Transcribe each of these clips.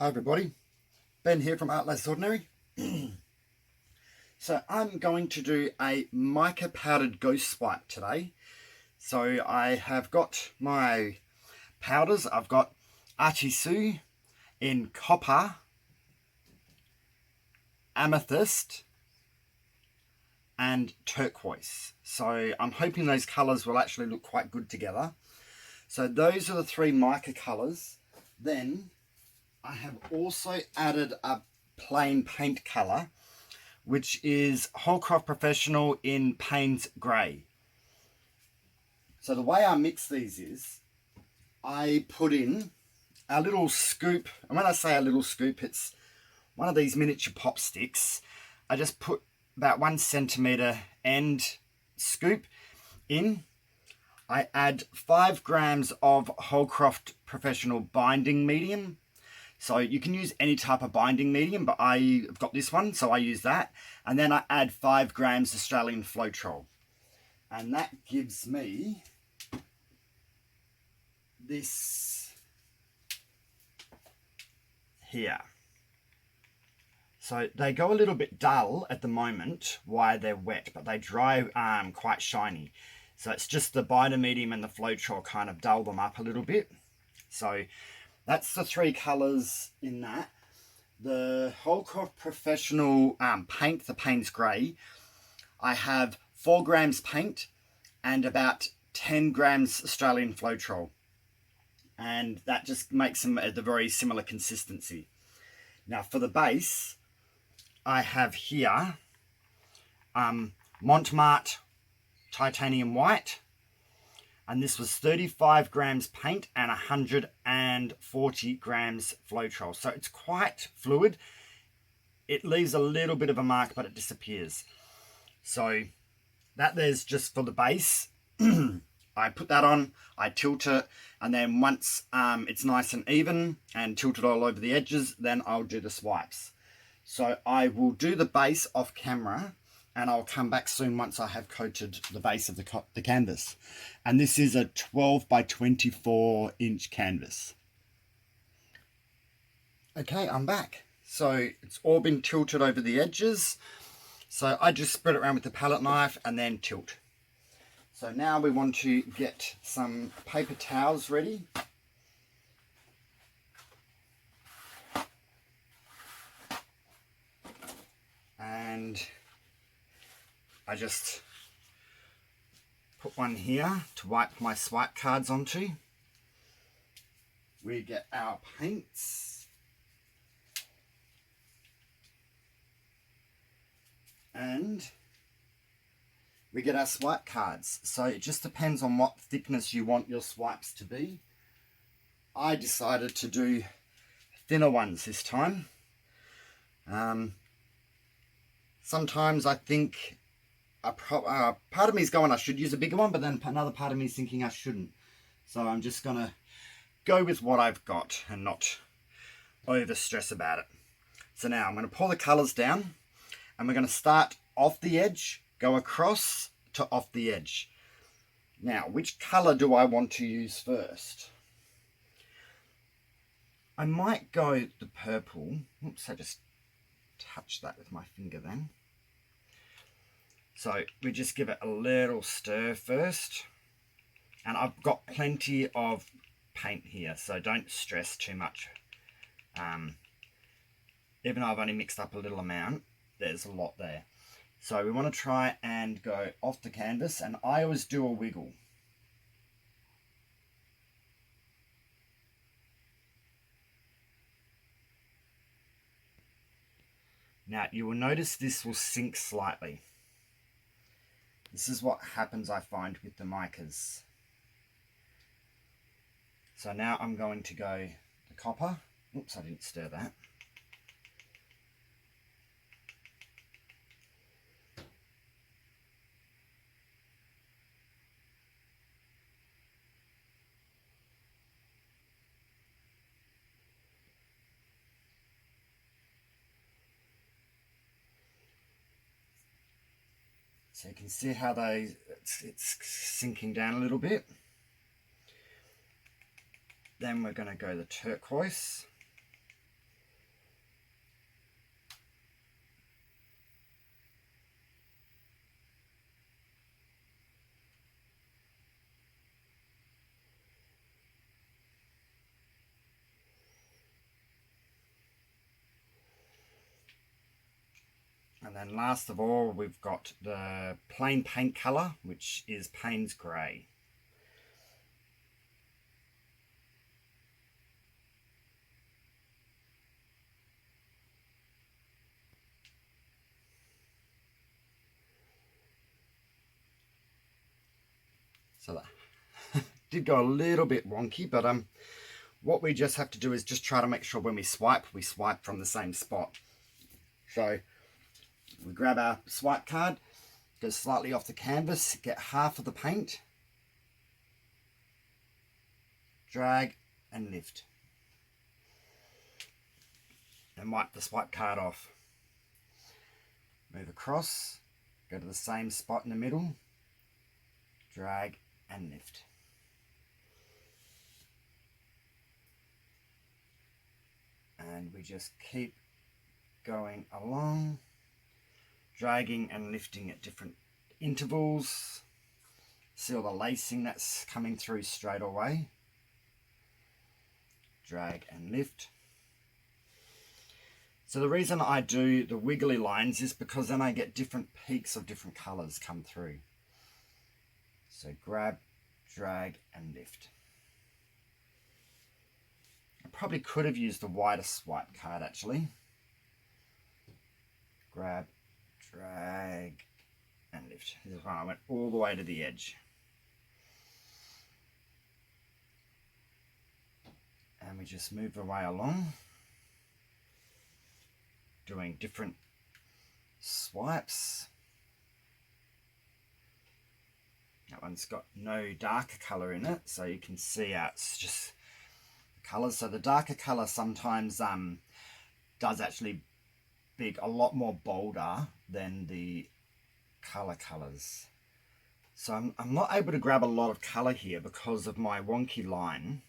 Hi everybody, Ben here from Art Less Ordinary. So I'm going to do a mica powdered ghost swipe today. So I have got my powders. I've got artisue in copper, amethyst and turquoise. So I'm hoping those colours will actually look quite good together. So those are the three mica colours. Then I have also added a plain paint colour, which is Holcroft Professional in Paynes Grey. So the way I mix these is I put in a little scoop, and when I say a little scoop, it's one of these miniature pop sticks. I just put about 1 centimetre end scoop in. I add 5 grams of Holcroft Professional binding medium. So you can use any type of binding medium, but I've got this one, so I use that. And then I add 5 grams Australian floetrol. And that gives me this here. So they go a little bit dull at the moment while they're wet, but they dry quite shiny. So it's just the binder medium and the floetrol kind of dull them up a little bit. So that's the 3 colours in that. The Holcroft Professional paint, the Paynes Grey, I have 4 grams paint and about 10 grams Australian floetrol. And that just makes them at the very similar consistency. Now for the base, I have here mont titanium white. And this was 35 grams paint and 140 grams floetrol. So it's quite fluid. It leaves a little bit of a mark, but it disappears. So that there's just for the base. I put that on, I tilt it, and then once it's nice and even and tilted all over the edges, then I'll do the swipes. So I will do the base off camera, and I'll come back soon once I have coated the base of the canvas. And this is a 12 by 24 inch canvas. Okay, I'm back. So it's all been tilted over the edges. So I just spread it around with the palette knife and then tilt. So now we want to get some paper towels ready. And I just put one here to wipe my swipe cards onto. We get our paints. And we get our swipe cards. So it just depends on what thickness you want your swipes to be. I decided to do thinner ones this time. Sometimes I think part of me is going I should use a bigger one, but then another part of me is thinking I shouldn't. So I'm just going to go with what I've got and not over stress about it. So now I'm going to pour the colours down, and we're going to start off the edge, go across to off the edge. Now, which colour do I want to use first? I might go the purple. Oops, I just touched that with my finger then. So we just give it a little stir first. And I've got plenty of paint here, so don't stress too much. Even though I've only mixed up a little amount, there's a lot there. So we want to try and go off the canvas, and I always do a wiggle. Now you will notice this will sink slightly. This is what happens, I find, with the micas. So now I'm going to go the copper. Oops, I didn't stir that. So you can see how it's sinking down a little bit. Then we're going to go the turquoise. And then last of all, we've got the plain paint colour, which is Payne's Grey. So that did go a little bit wonky, but what we just have to do is just try to make sure when we swipe from the same spot. So we grab our swipe card, go slightly off the canvas, get half of the paint, drag and lift, and wipe the swipe card off. Move across, go to the same spot in the middle, drag and lift. And we just keep going along, dragging and lifting at different intervals. See all the lacing that's coming through straight away. Drag and lift. So the reason I do the wiggly lines is because then I get different peaks of different colours come through. So grab, drag and lift. I probably could have used a wider swipe card actually. Grab, drag and lift. This is when I went all the way to the edge. And we just move our way along, doing different swipes. That one's got no darker colour in it, so you can see it's just the colours. So the darker colour sometimes does actually be a lot more bolder than the colours. So I'm not able to grab a lot of colour here because of my wonky line.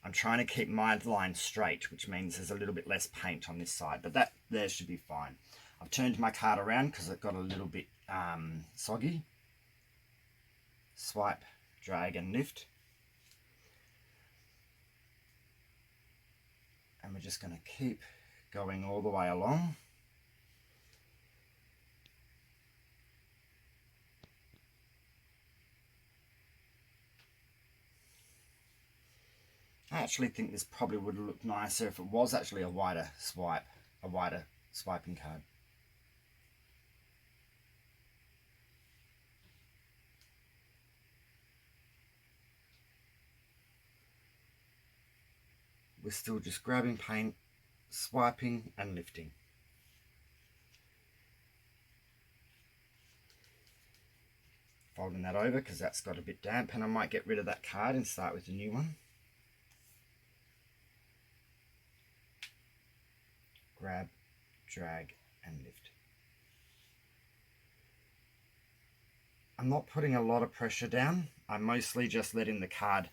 I'm trying to keep my line straight, which means there's a little bit less paint on this side, but that there should be fine. I've turned my card around because it got a little bit soggy. Swipe, drag and lift. And we're just going to keep going all the way along. I actually think this probably would have looked nicer if it was actually a wider swiping card. We're still just grabbing paint, swiping and lifting. Folding that over because that's got a bit damp, and I might get rid of that card and start with a new one. Grab, drag and lift. I'm not putting a lot of pressure down. I'm mostly just letting the card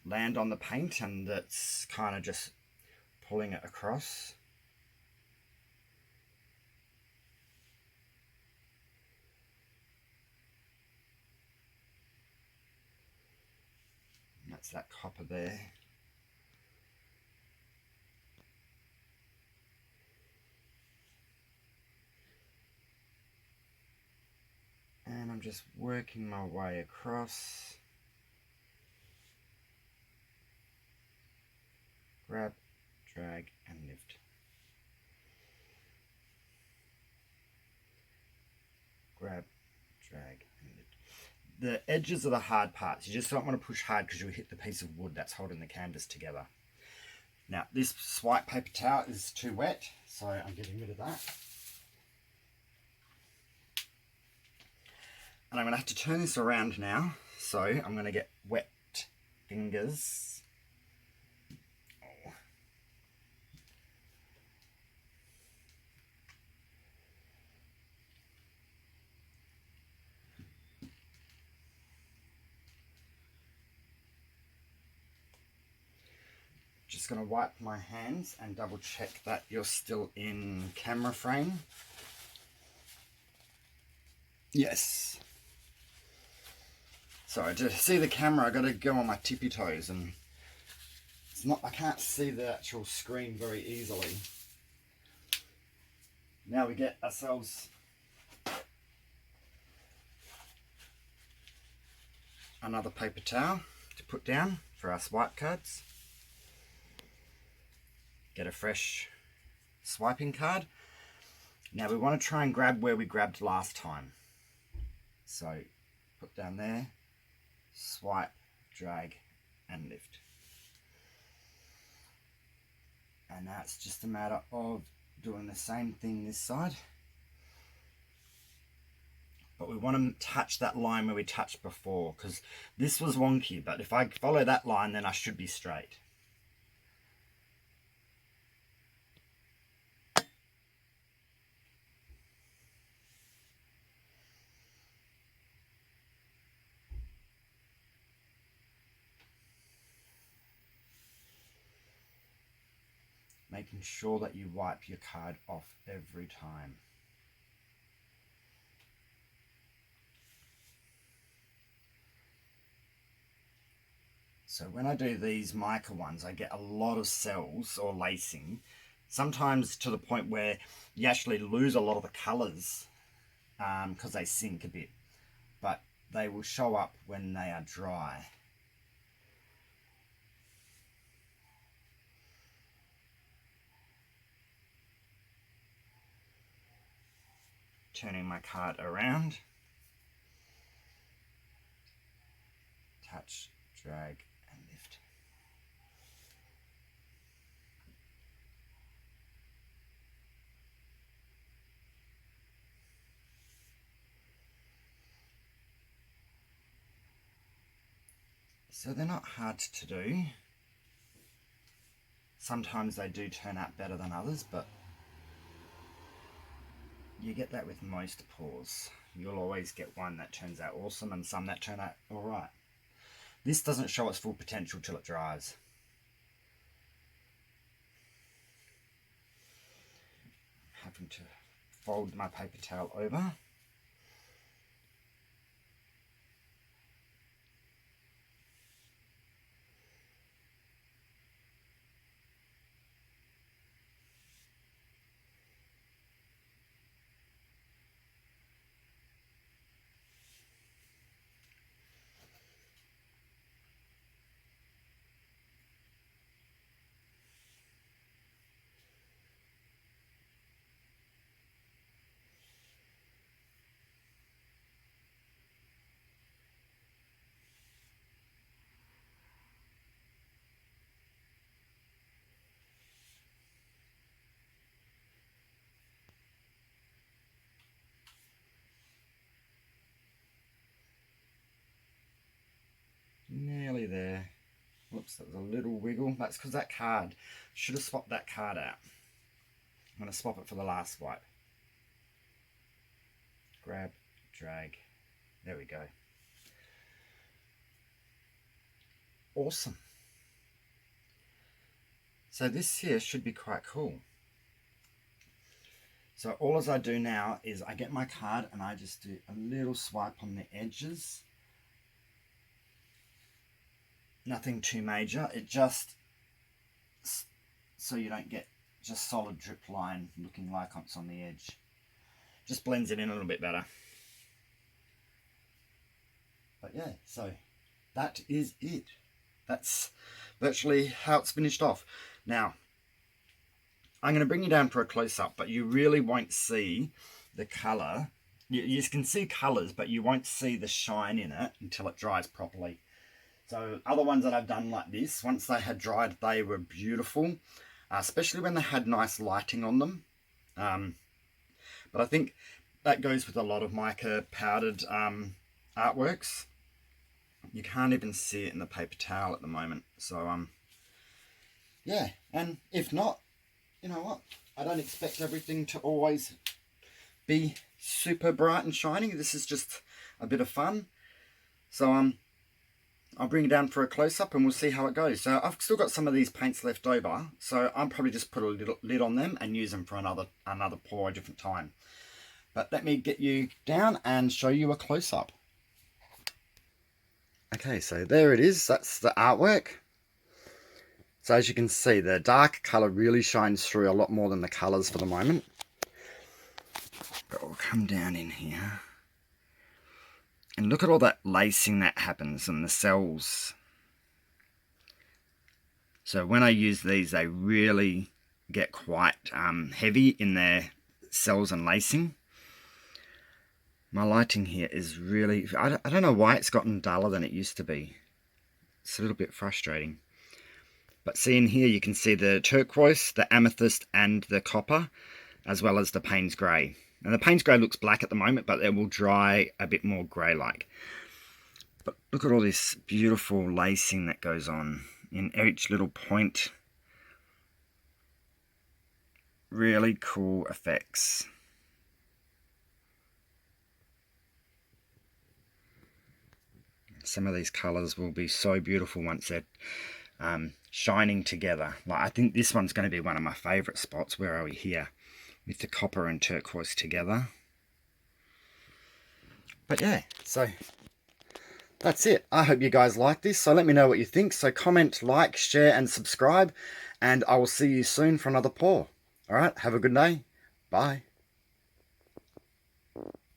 land on the paint, and it's kind of just pulling it across. And that's that copper there. And I'm just working my way across. Grab, drag and lift. Grab, drag and lift. The edges are the hard parts. You just don't want to push hard because you'll hit the piece of wood that's holding the canvas together. Now this swipe paper towel is too wet, so I'm getting rid of that. And I'm going to have to turn this around now, so I'm going to get wet fingers. Just going to wipe my hands and double check that you're still in camera frame. Yes. Sorry, to see the camera I got to go on my tippy toes, and it's not, I can't see the actual screen very easily. Now we get ourselves another paper towel to put down for our swipe cards. Get a fresh swiping card. Now we want to try and grab where we grabbed last time. So put down there, swipe, drag and lift. And now it's just a matter of doing the same thing this side. But we want to touch that line where we touched before, because this was wonky, but if I follow that line then I should be straight. Making sure that you wipe your card off every time. So when I do these mica ones, I get a lot of cells or lacing, sometimes to the point where you actually lose a lot of the colours because they sink a bit, but they will show up when they are dry. Turning my card around, touch, drag and lift. So they're not hard to do. Sometimes they do turn out better than others, but you get that with most pours. You'll always get one that turns out awesome and some that turn out alright. This doesn't show its full potential till it dries. I'm having to fold my paper towel over. Nearly there. Whoops, that was a little wiggle. That's because that card, should have swapped that card out. I'm going to swap it for the last swipe. Grab, drag, there we go. Awesome. So this here should be quite cool. So all as I do now is I get my card and I just do a little swipe on the edges. Nothing too major, it just, so you don't get just solid drip line looking like it's on the edge. Just blends it in a little bit better. But yeah, so that is it. That's virtually how it's finished off. Now, I'm going to bring you down for a close-up, but you really won't see the colour. You can see colours, but you won't see the shine in it until it dries properly. So other ones that I've done like this, once they had dried, they were beautiful, especially when they had nice lighting on them. But I think that goes with a lot of mica powdered artworks. You can't even see it in the paper towel at the moment. So yeah, and if not, you know what? I don't expect everything to always be super bright and shiny. This is just a bit of fun. So I'll bring it down for a close-up and we'll see how it goes. So I've still got some of these paints left over, so I'll probably just put a little lid on them and use them for another pour a different time. But let me get you down and show you a close-up. Okay, so there it is. That's the artwork. So as you can see, the dark colour really shines through a lot more than the colours for the moment. It will come down in here. And look at all that lacing that happens in the cells. So when I use these, they really get quite heavy in their cells and lacing. My lighting here is really, I don't know why it's gotten duller than it used to be. It's a little bit frustrating. But see in here, you can see the turquoise, the amethyst, and the copper, as well as the Paynes grey. And the Paynes grey looks black at the moment, but it will dry a bit more grey-like. But look at all this beautiful lacing that goes on in each little point. Really cool effects. Some of these colours will be so beautiful once they're shining together. Like, I think this one's going to be one of my favourite spots. Where are we here? With the copper and turquoise together. But yeah, so that's it. I hope you guys like this. So let me know what you think. So comment, like, share and subscribe. And I will see you soon for another pour. Alright, have a good day. Bye.